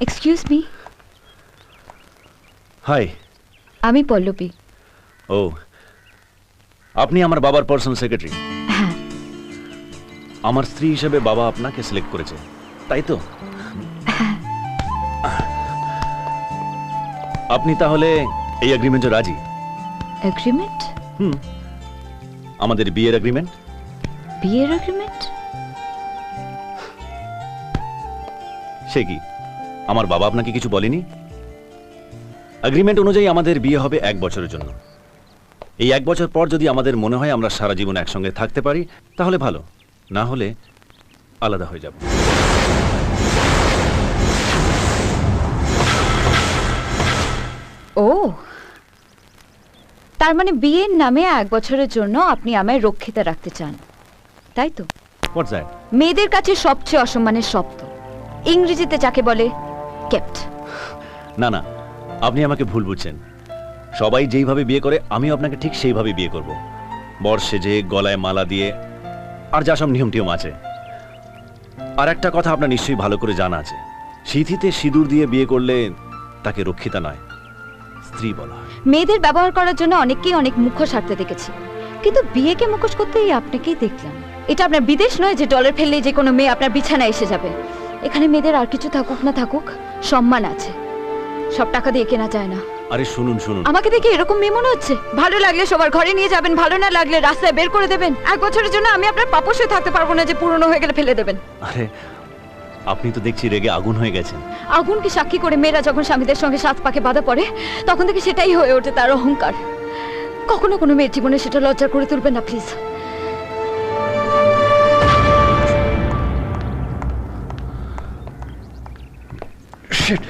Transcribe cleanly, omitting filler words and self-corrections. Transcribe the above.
Excuse me. High. আমি পল্লবী। ও, আপনি আমার বাবার পার্সোনাল সেক্রেটারি? হ্যাঁ। আমার স্ত্রী হিসেবে বাবা আপনাকে সিলেক্ট করেছে, তাই তো? আপনি তাহলে এই এগ্রিমেন্টে রাজি? এগ্রিমেন্ট? আমাদের বিয়ের এগ্রিমেন্ট। বিয়ের এগ্রিমেন্ট? সে কি, আমার বাবা আপনাকে কিছু বলেনি? এগ্রিমেন্ট অনুযায়ী আমাদের বিয়ে হবে 1 বছরের জন্য। এই 1 বছর পর যদি আমাদের মনে হয় আমরা সারা জীবন একসঙ্গে থাকতে পারি তাহলে ভালো, না হলে আলাদা হয়ে যাব। ও, তার মানে বিয়ের নামে 1 বছরের জন্য আপনি আমায় রক্ষিতা রাখতে চান, তাই তো? What's that? মেয়েদের কাছে সবচেয়ে অসম্মানের শব্দ, ইংরেজিতে যাকে বলে কেপ্ট। না না, আপনি আমাকে ভুল বুঝছেন। সবাই যেইভাবে বিয়ে করে আমিও আপনাকে ঠিক সেইভাবে বিয়ে করব। বর সেজে, গলায় মালা দিয়ে, আর যা সব নিয়ম টিয়ম আছে। আর একটা কথা আপনার নিশ্চয়ই ভালো করে জানা আছে, সিঁথিতে সিঁদুর দিয়ে বিয়ে করলে তাকে রক্ষিতা নয়, স্ত্রী বলা হয়। মেয়েদের ব্যবহার করার জন্য অনেককেই অনেক মুখোশ হাঁটতে দেখেছি, কিন্তু বিয়েকে মুখোশ করতেই আপনাকেই দেখলাম। এটা আপনার বিদেশ নয় যে ডলার ফেললেই যে কোনো মেয়ে আপনার বিছানায় এসে যাবে। এখানে মেয়েদের আর কিছু থাকুক না থাকুক, সম্মান আছে, সব টাকা দিয়ে কেনা যায় না। আরে শুনুন শুনুন, আমাকে দেখে এরকম মেয়ে মনে হচ্ছে? ভালো লাগলে সবার ঘরে নিয়ে যাবেন, ভালো না লাগলে রাস্তায় বের করে দেবেন। 1 বছরের জন্য আমি আপনার পাপোশ হয়ে থাকতে পারবো না যে পুরনো হয়ে গেলে ফেলে দেবেন। আরে আপনি তো দেখছি রেগে আগুন হয়ে গেছেন। আগুনকে সাক্ষী করে মেয়েরা যখন স্বামীদের সঙ্গে সাত পাকে বাঁধা পড়ে তখন থেকে সেটাই হয়ে ওঠে তার অহংকার। কখনো কোনো মেয়ের জীবনে সেটা লজ্জা করে তুলবেন না প্লিজ। Shit!